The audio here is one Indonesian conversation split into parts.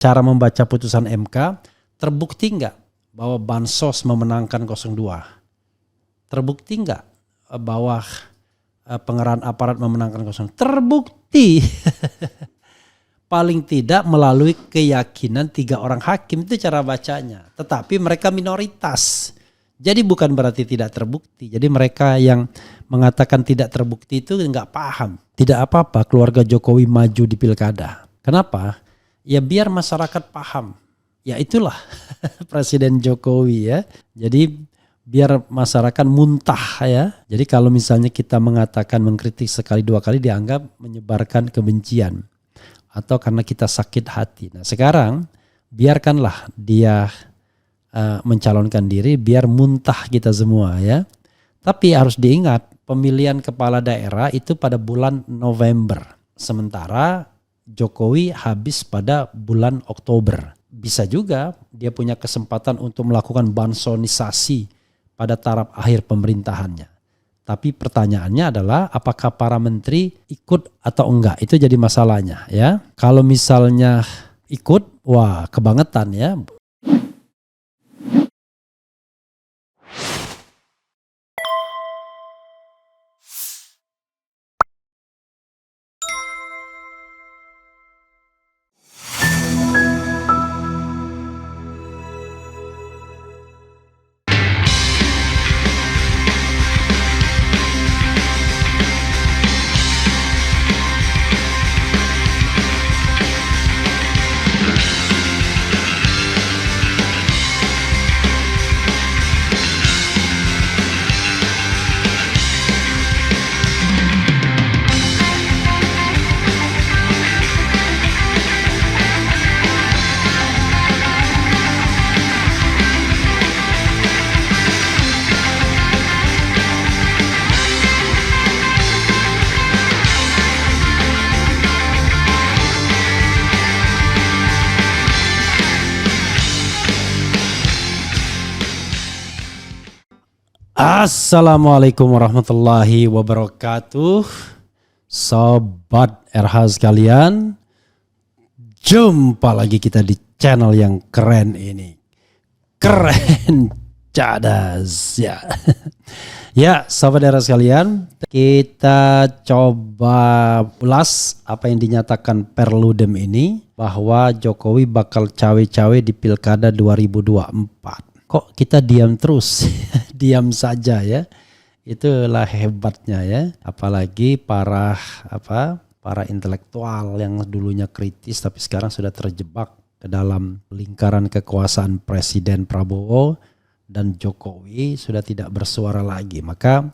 Cara membaca putusan MK, terbukti nggak bahwa Bansos memenangkan 02? Terbukti nggak bahwa pengerahan aparat memenangkan 02? Terbukti. Paling tidak melalui keyakinan 3 orang hakim, itu cara bacanya. Tetapi mereka minoritas. Jadi bukan berarti tidak terbukti. Jadi mereka yang mengatakan tidak terbukti itu nggak paham. Tidak apa-apa keluarga Jokowi maju di pilkada. Kenapa? Ya biar masyarakat paham. Ya itulah Presiden Jokowi ya. Jadi biar masyarakat muntah ya. Jadi kalau misalnya kita mengatakan mengkritik sekali 2 kali dianggap menyebarkan kebencian. Atau karena kita sakit hati. Nah sekarang biarkanlah dia mencalonkan diri biar muntah kita semua ya. Tapi harus diingat pemilihan kepala daerah itu pada bulan November. Sementara Jokowi habis pada bulan Oktober. Bisa juga dia punya kesempatan untuk melakukan bansonisasi pada taraf akhir pemerintahannya. Tapi pertanyaannya adalah apakah para menteri ikut atau enggak? Itu jadi masalahnya ya. Kalau misalnya ikut, wah kebangetan ya. Assalamualaikum warahmatullahi wabarakatuh. Sobat RH sekalian, jumpa lagi kita di channel yang keren ini. Keren cadas ya. Ya sobat RH sekalian, kita coba ulas apa yang dinyatakan Perludem ini, bahwa Jokowi bakal cawe-cawe di Pilkada 2024. Kok kita diam terus, diam saja ya. Itulah hebatnya ya. Apalagi para intelektual yang dulunya kritis tapi sekarang sudah terjebak ke dalam lingkaran kekuasaan Presiden Prabowo dan Jokowi, sudah tidak bersuara lagi. Maka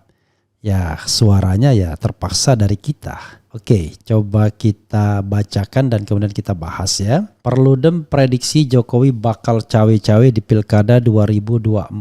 ya suaranya ya terpaksa dari kita. Oke, coba kita bacakan dan kemudian kita bahas ya. Perludem prediksi Jokowi bakal cawe-cawe di Pilkada 2024.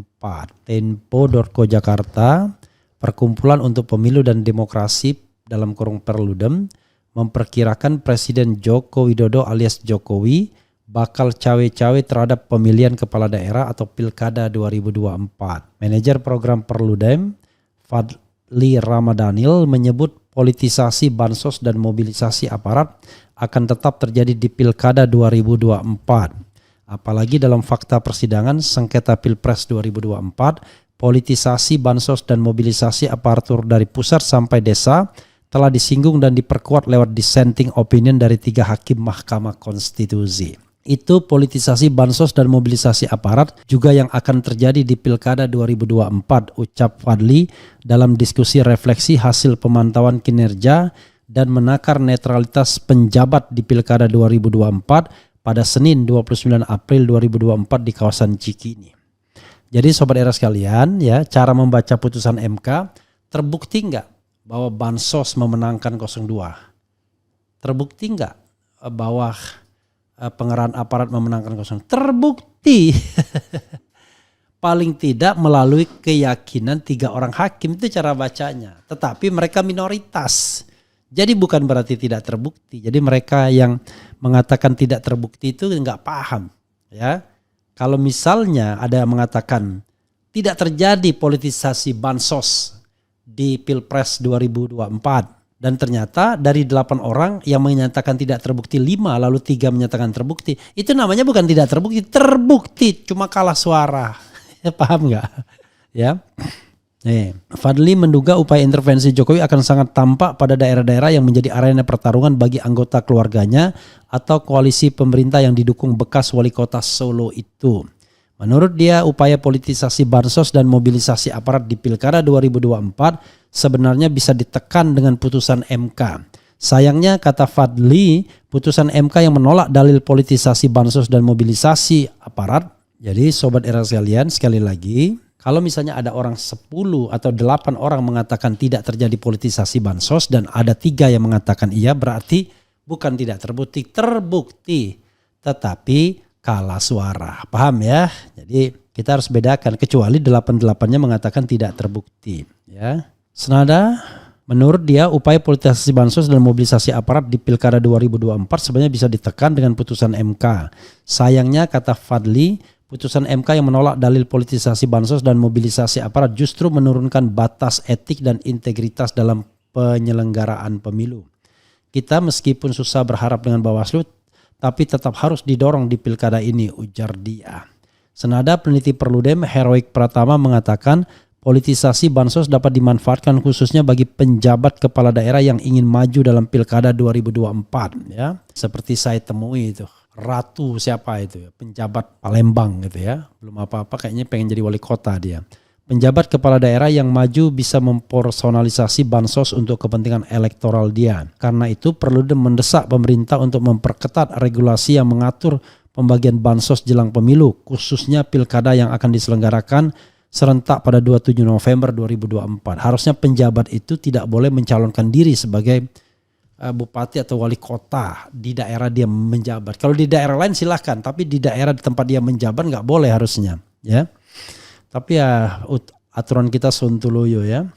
Tempo.co Jakarta, Perkumpulan untuk Pemilu dan Demokrasi dalam kurung Perludem, memperkirakan Presiden Joko Widodo alias Jokowi bakal cawe-cawe terhadap pemilihan kepala daerah atau Pilkada 2024. Manajer program Perludem, Fadli Ramadhanil, menyebut politisasi bansos dan mobilisasi aparat akan tetap terjadi di Pilkada 2024. Apalagi dalam fakta persidangan sengketa Pilpres 2024, politisasi bansos dan mobilisasi aparatur dari pusat sampai desa telah disinggung dan diperkuat lewat dissenting opinion dari 3 hakim Mahkamah Konstitusi. Itu politisasi bansos dan mobilisasi aparat juga yang akan terjadi di Pilkada 2024, ucap Fadli dalam diskusi refleksi hasil pemantauan kinerja dan menakar netralitas penjabat di Pilkada 2024 pada Senin 29 April 2024 di kawasan Cikini. Jadi sobat era sekalian ya, cara membaca putusan MK, terbukti nggak bahwa Bansos memenangkan 02? Terbukti nggak bahwa pengerahan aparat memenangkan 02? Terbukti. Paling tidak melalui keyakinan 3 orang hakim, itu cara bacanya. Tetapi mereka minoritas. Jadi bukan berarti tidak terbukti. Jadi mereka yang mengatakan tidak terbukti itu nggak paham ya. Kalau misalnya ada yang mengatakan tidak terjadi politisasi bansos di Pilpres 2024 Dan ternyata dari 8 orang yang menyatakan tidak terbukti 5, lalu 3 menyatakan terbukti. Itu namanya bukan tidak terbukti, terbukti cuma kalah suara. Paham nggak? Ya. Fadli menduga upaya intervensi Jokowi akan sangat tampak pada daerah-daerah yang menjadi arena pertarungan bagi anggota keluarganya atau koalisi pemerintah yang didukung bekas wali kota Solo itu. Menurut dia, upaya politisasi bansos dan mobilisasi aparat di Pilkada 2024 sebenarnya bisa ditekan dengan putusan MK. Sayangnya, kata Fadli, putusan MK yang menolak dalil politisasi bansos dan mobilisasi aparat. Jadi sobat era sekalian, sekali lagi, kalau misalnya ada orang 10 atau 8 orang mengatakan tidak terjadi politisasi bansos dan ada 3 yang mengatakan iya, berarti bukan tidak terbukti, terbukti. Tetapi kalah suara. Paham ya? Jadi kita harus bedakan, kecuali 8-8-nya mengatakan tidak terbukti. Ya. Senada, menurut dia upaya politisasi bansos dan mobilisasi aparat di Pilkada 2024 sebenarnya bisa ditekan dengan putusan MK. Sayangnya, kata Fadli, putusan MK yang menolak dalil politisasi bansos dan mobilisasi aparat justru menurunkan batas etik dan integritas dalam penyelenggaraan pemilu. Kita meskipun susah berharap dengan Bawaslu, tapi tetap harus didorong di pilkada ini, ujar dia. Senada, peneliti Perludem Heroik Pratama mengatakan politisasi bansos dapat dimanfaatkan khususnya bagi penjabat kepala daerah yang ingin maju dalam pilkada 2024. Ya, seperti saya temui itu. Ratu siapa itu ya, penjabat Palembang gitu ya, belum apa-apa kayaknya pengen jadi wali kota dia. Penjabat kepala daerah yang maju bisa mempersonalisasi bansos untuk kepentingan elektoral dia. Karena itu perlu mendesak pemerintah untuk memperketat regulasi yang mengatur pembagian bansos jelang pemilu, khususnya pilkada yang akan diselenggarakan serentak pada 27 November 2024. Harusnya penjabat itu tidak boleh mencalonkan diri sebagai bupati atau wali kota di daerah dia menjabat. Kalau di daerah lain silahkan, tapi di daerah di tempat dia menjabat nggak boleh harusnya, ya. Tapi ya aturan kita sontoloyo ya.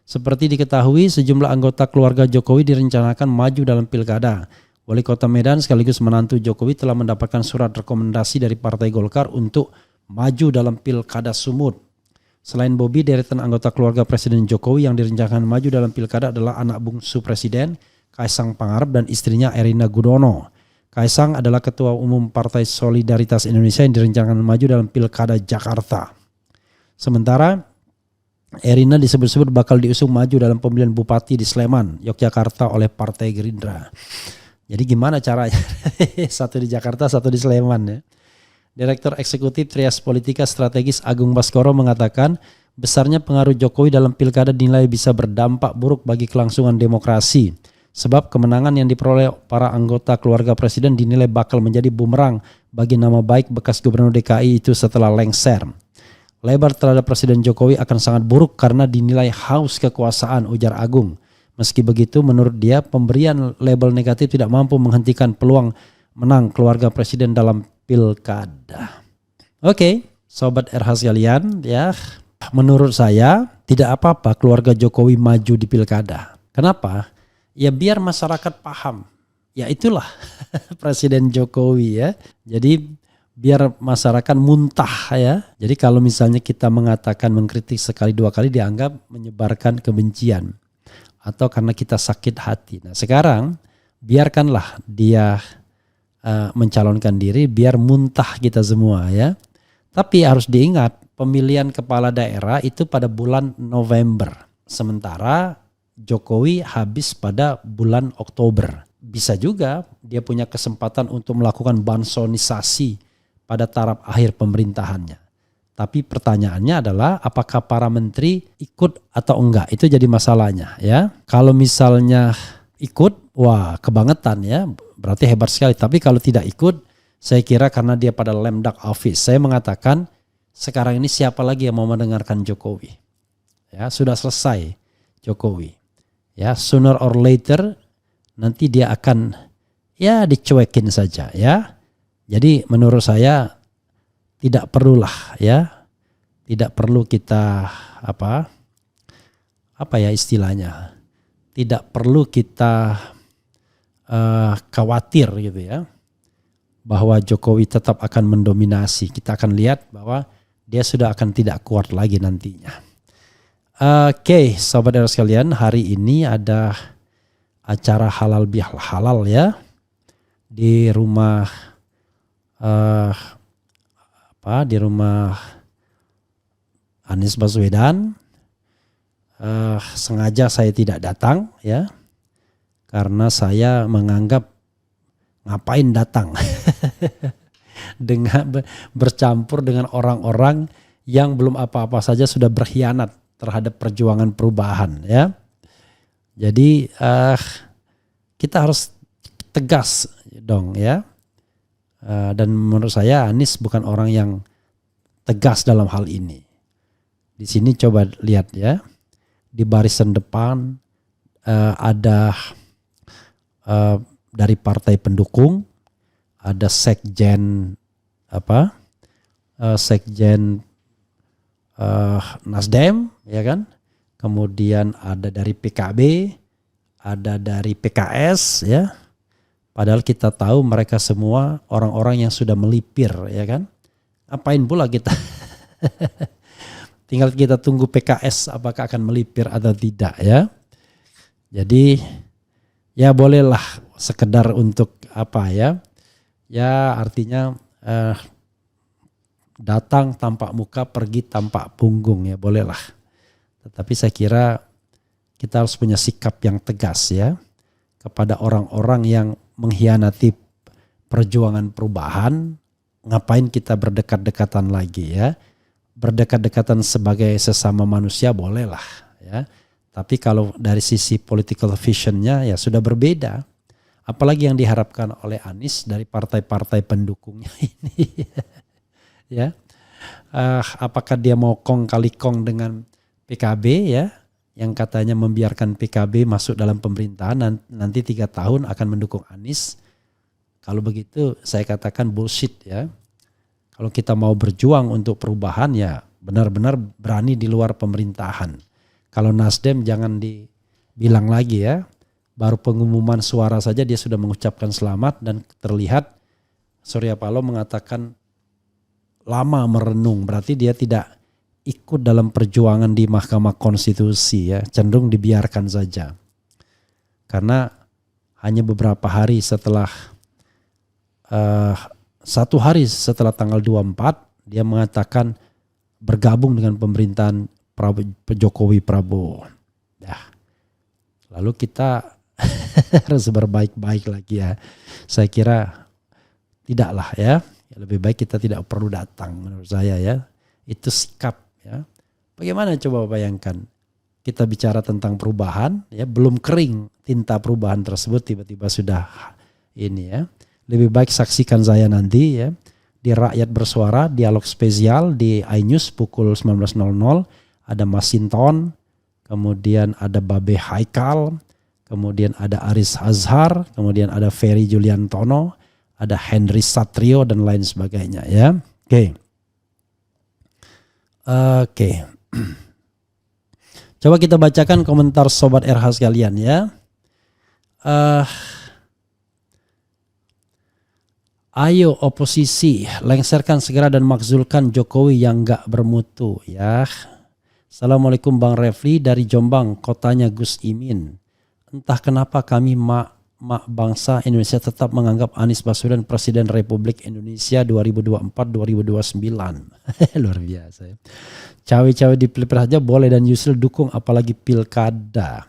Seperti diketahui, sejumlah anggota keluarga Jokowi direncanakan maju dalam pilkada. Wali Kota Medan sekaligus menantu Jokowi telah mendapatkan surat rekomendasi dari Partai Golkar untuk maju dalam pilkada Sumut. Selain Bobi, deretan anggota keluarga Presiden Jokowi yang direncanakan maju dalam pilkada adalah anak bungsu Presiden, Kaisang Pangarep, dan istrinya Erina Gudono. Kaisang adalah Ketua Umum Partai Solidaritas Indonesia yang direncanakan maju dalam Pilkada Jakarta. Sementara Erina disebut-sebut bakal diusung maju dalam pemilihan bupati di Sleman, Yogyakarta oleh Partai Gerindra. Jadi gimana caranya? Satu di Jakarta, satu di Sleman ya. Direktur Eksekutif Trias Politika Strategis Agung Baskoro mengatakan besarnya pengaruh Jokowi dalam pilkada dinilai bisa berdampak buruk bagi kelangsungan demokrasi. Sebab kemenangan yang diperoleh para anggota keluarga presiden dinilai bakal menjadi bumerang bagi nama baik bekas gubernur DKI itu setelah lengser. Lebar terhadap Presiden Jokowi akan sangat buruk karena dinilai haus kekuasaan, ujar Agung. Meski begitu, menurut dia pemberian label negatif tidak mampu menghentikan peluang menang keluarga presiden dalam pilkada. Oke, sobat RH sekalian, ya, menurut saya tidak apa-apa keluarga Jokowi maju di pilkada. Kenapa? Ya biar masyarakat paham. Ya itulah Presiden Jokowi ya. Jadi biar masyarakat muntah ya. Jadi kalau misalnya kita mengatakan mengkritik sekali dua kali dianggap menyebarkan kebencian. Atau karena kita sakit hati. Nah sekarang biarkanlah dia mencalonkan diri biar muntah kita semua ya. Tapi harus diingat pemilihan kepala daerah itu pada bulan November. Sementara Jokowi habis pada bulan Oktober. Bisa juga dia punya kesempatan untuk melakukan bansonisasi pada taraf akhir pemerintahannya. Tapi pertanyaannya adalah apakah para menteri ikut atau enggak? Itu jadi masalahnya ya. Kalau misalnya ikut, wah kebangetan ya. Berarti hebat sekali. Tapi kalau tidak ikut, saya kira karena dia pada lame duck office. Saya mengatakan sekarang ini siapa lagi yang mau mendengarkan Jokowi? Ya, sudah selesai Jokowi. Ya, sooner or later nanti dia akan ya dicuekin saja ya. Jadi menurut saya tidak perlulah ya. Tidak perlu kita apa ya istilahnya. Tidak perlu kita khawatir gitu ya. Bahwa Jokowi tetap akan mendominasi. Kita akan lihat bahwa dia sudah akan tidak kuat lagi nantinya. Oke, sobat era sekalian, hari ini ada acara halal bihalal ya di rumah di rumah Anies Baswedan. Sengaja saya tidak datang ya, karena saya menganggap ngapain datang dengan bercampur dengan orang-orang yang belum apa-apa saja sudah berkhianat terhadap perjuangan perubahan ya. Jadi kita harus tegas dong ya. Dan menurut saya Anies bukan orang yang tegas dalam hal ini. Di sini coba lihat ya, di barisan depan ada dari partai pendukung, ada sekjen sekjen Nasdem ya kan, kemudian ada dari PKB, ada dari PKS ya. Padahal kita tahu mereka semua orang-orang yang sudah melipir ya kan. Ngapain pula kita? Tinggal kita tunggu PKS apakah akan melipir atau tidak ya. Jadi ya bolehlah sekedar untuk apa ya. Ya artinya datang tampak muka, pergi tampak punggung ya, bolehlah. Tetapi saya kira kita harus punya sikap yang tegas ya kepada orang-orang yang mengkhianati perjuangan perubahan. Ngapain kita berdekat-dekatan lagi ya? Berdekat-dekatan sebagai sesama manusia bolehlah ya. Tapi kalau dari sisi political visionnya ya sudah berbeda. Apalagi yang diharapkan oleh Anies dari partai-partai pendukungnya ini ya. Apakah dia mau kong kali kong dengan PKB ya, yang katanya membiarkan PKB masuk dalam pemerintahan nanti 3 tahun akan mendukung Anies. Kalau begitu saya katakan bullshit ya. Kalau kita mau berjuang untuk perubahan ya benar-benar berani di luar pemerintahan. Kalau Nasdem jangan dibilang lagi ya. Baru pengumuman suara saja dia sudah mengucapkan selamat dan terlihat Surya Paloh mengatakan lama merenung. Berarti dia tidak ikut dalam perjuangan di Mahkamah Konstitusi ya, cenderung dibiarkan saja. Karena hanya beberapa hari setelah 1 hari setelah tanggal 24 dia mengatakan bergabung dengan pemerintahan Jokowi Prabowo. Ya. Lalu kita harus berbaik-baik lagi ya. Saya kira tidaklah ya. Lebih baik kita tidak perlu datang menurut saya ya. Itu sikap. Ya. Bagaimana coba bayangkan kita bicara tentang perubahan ya, belum kering tinta perubahan tersebut tiba-tiba sudah ini ya. Lebih baik saksikan saya nanti ya di Rakyat Bersuara dialog spesial di iNews pukul 19.00 ada Masinton, kemudian ada Babe Haikal, kemudian ada Aris Azhar, kemudian ada Ferry Juliantono, ada Henry Satrio dan lain sebagainya ya. Oke. Coba kita bacakan komentar Sobat RH sekalian ya. Ayo oposisi, lengserkan segera dan makzulkan Jokowi yang gak bermutu ya. Assalamualaikum Bang Refli dari Jombang, kotanya Gus Imin. Entah kenapa kami mak bangsa Indonesia tetap menganggap Anies Baswedan Presiden Republik Indonesia 2024-2029. Luar biasa ya. Cawe-cawe di pilpres saja boleh dan Yusril dukung apalagi pilkada.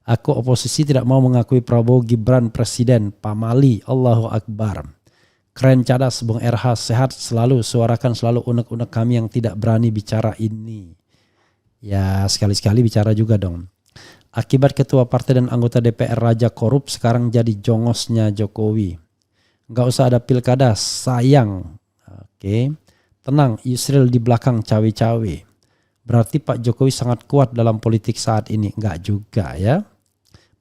Aku oposisi tidak mau mengakui Prabowo Gibran Presiden. Pamali, Allahu Akbar. Keren cadas Bung RH, sehat selalu, suarakan selalu unek-unek kami yang tidak berani bicara ini. Ya sekali-sekali bicara juga dong. Akibat ketua partai dan anggota DPR Raja korup sekarang jadi jongosnya Jokowi. Gak usah ada pilkada, sayang. Oke. Tenang, Yusril di belakang cawe-cawe. Berarti Pak Jokowi sangat kuat dalam politik saat ini. Enggak juga ya.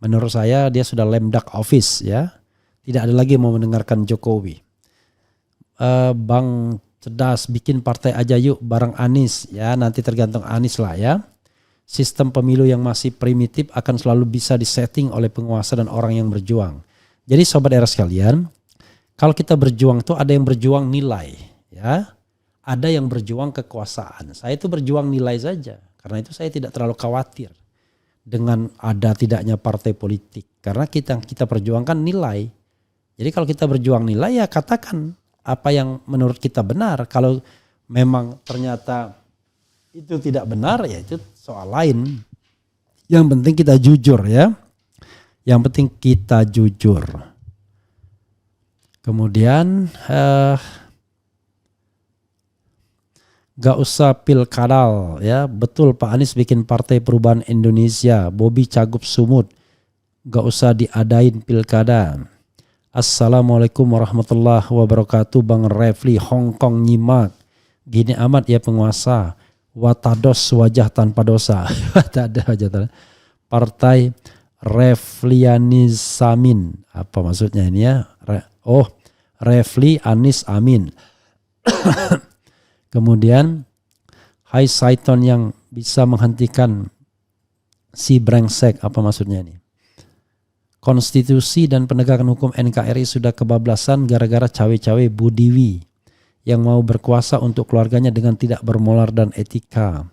Menurut saya dia sudah lame duck office ya. Tidak ada lagi mau mendengarkan Jokowi. Bang cerdas, bikin partai aja yuk bareng Anies ya. Nanti tergantung Anies lah ya. Sistem pemilu yang masih primitif akan selalu bisa disetting oleh penguasa dan orang yang berjuang. Jadi Sobat era sekalian, kalau kita berjuang tuh ada yang berjuang nilai ya. Ada yang berjuang kekuasaan. Saya itu berjuang nilai saja. Karena itu saya tidak terlalu khawatir dengan ada tidaknya partai politik. Karena kita perjuangkan nilai. Jadi kalau kita berjuang nilai ya katakan apa yang menurut kita benar. Kalau memang ternyata itu tidak benar ya itu soal lain. Yang penting kita jujur ya. Yang penting kita jujur. Kemudian gak usah pilkadal ya. Betul Pak Anies bikin Partai Perubahan Indonesia. Bobi Cagup Sumut. Gak usah diadain pilkada. Assalamualaikum warahmatullahi wabarakatuh. Bang Refli Hongkong nyimak. Gini amat ya penguasa. Watados wajah tanpa dosa. Tak ada wajah. Partai Reflianisamin. Apa maksudnya ini ya? Refli Anis Amin. Kemudian Hai Saiton yang bisa menghentikan si brengsek. Apa maksudnya ini? Konstitusi dan penegakan hukum NKRI sudah kebablasan gara-gara cawe-cawe Budiwi yang mau berkuasa untuk keluarganya dengan tidak bermoral dan etika.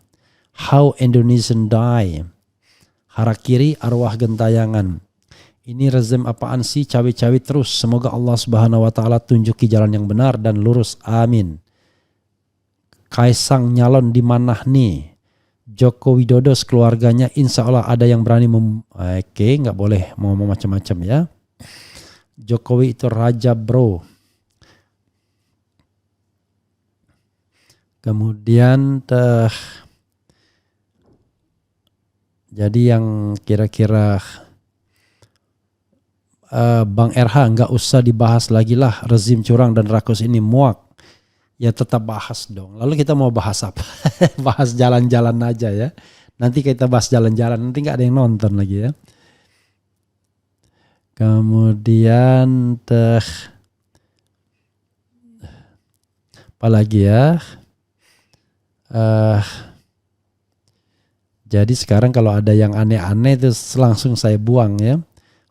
How Indonesian die. Harakiri arwah gentayangan. Ini rezim apaan sih cawe-cawe terus. Semoga Allah Subhanahu wa taala tunjuki jalan yang benar dan lurus. Amin. Kaisang nyalon di mana nih? Joko Widodo sekeluarganya insya Allah ada yang berani Oke, nggak boleh ngomong macam-macam ya. Jokowi itu raja bro. Kemudian jadi yang kira-kira Bang RH nggak usah dibahas lagi lah rezim curang dan rakus ini muak. Ya tetap bahas dong. Lalu kita mau bahas apa? Bahas jalan-jalan aja ya. Nanti kita bahas jalan-jalan. Nanti nggak ada yang nonton lagi ya. Kemudian apa lagi ya? Jadi sekarang kalau ada yang aneh-aneh itu langsung saya buang ya.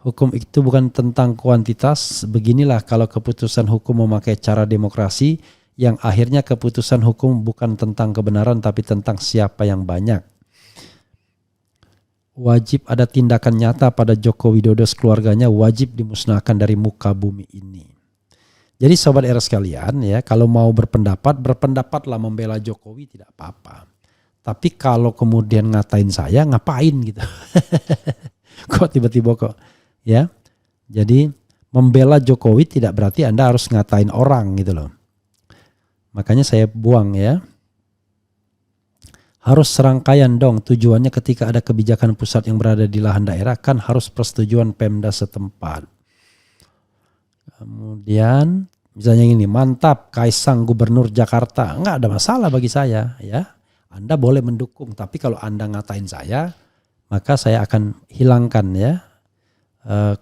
Hukum itu bukan tentang kuantitas. Beginilah kalau keputusan hukum memakai cara demokrasi. Yang akhirnya keputusan hukum bukan tentang kebenaran tapi tentang siapa yang banyak. Wajib ada tindakan nyata pada Joko Widodo sekeluarganya, wajib dimusnahkan dari muka bumi ini. Jadi sobat era sekalian ya, kalau mau berpendapatlah membela Jokowi tidak apa-apa. Tapi kalau kemudian ngatain saya ngapain gitu. Kok tiba-tiba kok ya. Jadi membela Jokowi tidak berarti Anda harus ngatain orang gitu loh. Makanya saya buang ya. Harus serangkaian dong tujuannya ketika ada kebijakan pusat yang berada di lahan daerah kan harus persetujuan Pemda setempat. Kemudian misalnya ini mantap Kaisang Gubernur Jakarta. Enggak ada masalah bagi saya ya. Anda boleh mendukung tapi kalau Anda ngatain saya maka saya akan hilangkan ya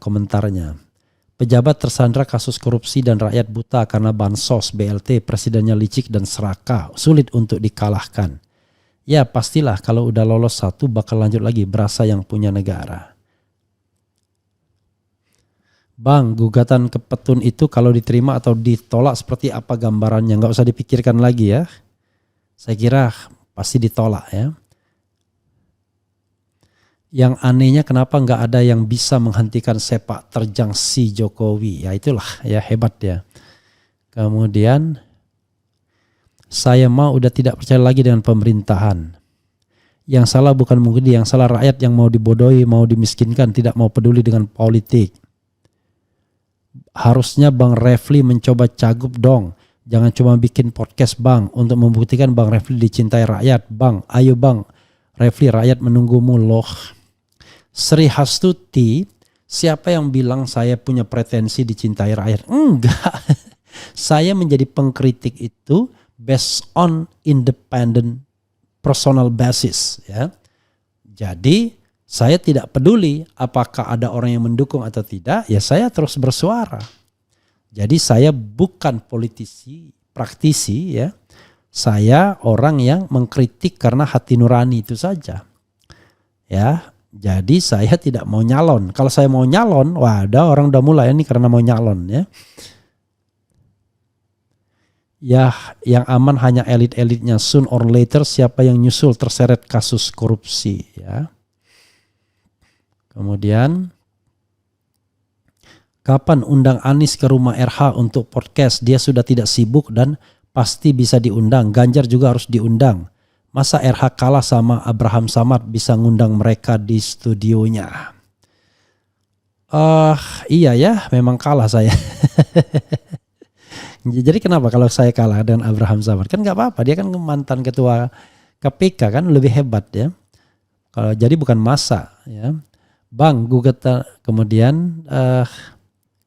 komentarnya. Pejabat tersandra kasus korupsi dan rakyat buta karena bansos, BLT, presidennya licik dan serakah, sulit untuk dikalahkan. Ya pastilah kalau udah lolos satu bakal lanjut lagi berasa yang punya negara. Bang, gugatan ke Petun itu kalau diterima atau ditolak seperti apa gambarannya? Nggak usah dipikirkan lagi ya. Saya kira pasti ditolak ya. Yang anehnya kenapa nggak ada yang bisa menghentikan sepak terjang si Jokowi. Ya itulah ya hebat ya. Kemudian saya udah tidak percaya lagi dengan pemerintahan. Yang salah bukan mungkin yang salah rakyat yang mau dibodohi, mau dimiskinkan, tidak mau peduli dengan politik. Harusnya Bang Refli mencoba Cagup dong. Jangan cuma bikin podcast Bang untuk membuktikan Bang Refli dicintai rakyat. Bang, ayo Bang Refli, rakyat menunggumu loh. Sri Hastuti, siapa yang bilang saya punya pretensi dicintai rakyat? Enggak. Saya menjadi pengkritik itu based on independent personal basis ya. Jadi saya tidak peduli apakah ada orang yang mendukung atau tidak, ya saya terus bersuara. Jadi saya bukan politisi, praktisi ya. Saya orang yang mengkritik karena hati nurani itu saja. Ya. Jadi saya tidak mau nyalon. Kalau saya mau nyalon, wah ada orang udah mulai ini karena mau nyalon ya. Ya yang aman hanya elit-elitnya. Soon or later siapa yang nyusul terseret kasus korupsi ya. Kemudian kapan undang Anies ke rumah RH untuk podcast? Dia sudah tidak sibuk dan pasti bisa diundang. Ganjar juga harus diundang. Masa RH kalah sama Abraham Samad bisa ngundang mereka di studionya? Iya ya, memang kalah saya. Jadi kenapa kalau saya kalah dengan Abraham Samad? Kan nggak apa-apa, dia kan mantan ketua KPK kan, lebih hebat ya. Kalau jadi bukan masa ya. Bang, gugatan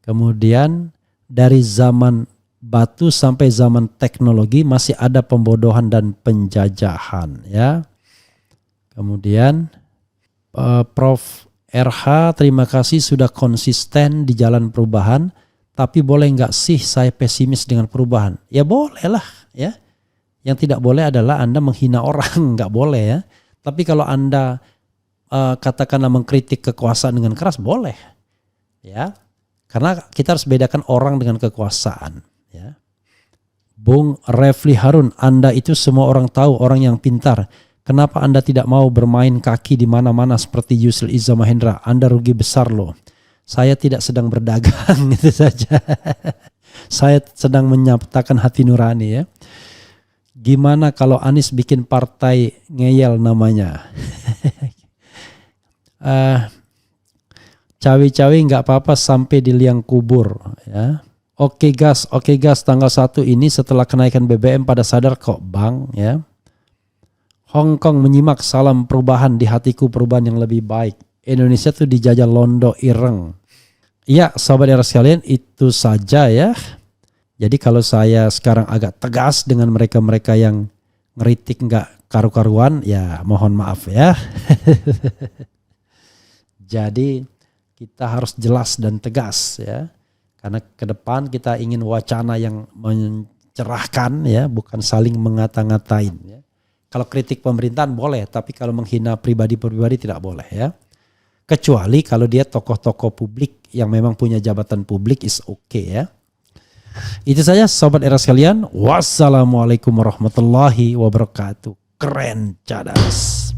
kemudian dari zaman batu sampai zaman teknologi masih ada pembodohan dan penjajahan ya. Kemudian Prof RH, terima kasih sudah konsisten di jalan perubahan, tapi boleh nggak sih saya pesimis dengan perubahan? Ya boleh lah ya. Yang tidak boleh adalah Anda menghina orang, nggak boleh ya. Tapi kalau Anda katakanlah mengkritik kekuasaan dengan keras, boleh ya. Karena kita harus bedakan orang dengan kekuasaan ya. Bung Refli Harun, Anda itu semua orang tahu, orang yang pintar. Kenapa Anda tidak mau bermain kaki di mana-mana seperti Yusril Iza Mahendra? Anda rugi besar loh. Saya tidak sedang berdagang, itu saja. Saya sedang menyatakan hati nurani ya. Gimana kalau Anies bikin partai ngeyel namanya? Cawi-cawi nggak apa-apa sampai di liang kubur ya. Oke gas tanggal 1 ini setelah kenaikan BBM pada sadar kok bang ya. Hong Kong menyimak, salam perubahan di hatiku, perubahan yang lebih baik. Indonesia tuh dijajah londo ireng. Iya sobat era sekalian, itu saja ya. Jadi kalau saya sekarang agak tegas dengan mereka-mereka yang ngeritik nggak karu-karuan, ya mohon maaf ya. Jadi kita harus jelas dan tegas ya. Karena ke depan kita ingin wacana yang mencerahkan ya, bukan saling mengata-ngatain ya. Kalau kritik pemerintahan boleh, tapi kalau menghina pribadi-pribadi tidak boleh ya. Kecuali kalau dia tokoh-tokoh publik yang memang punya jabatan publik is okay ya. Itu saja sobat era sekalian. Wassalamualaikum warahmatullahi wabarakatuh. Keren cadas.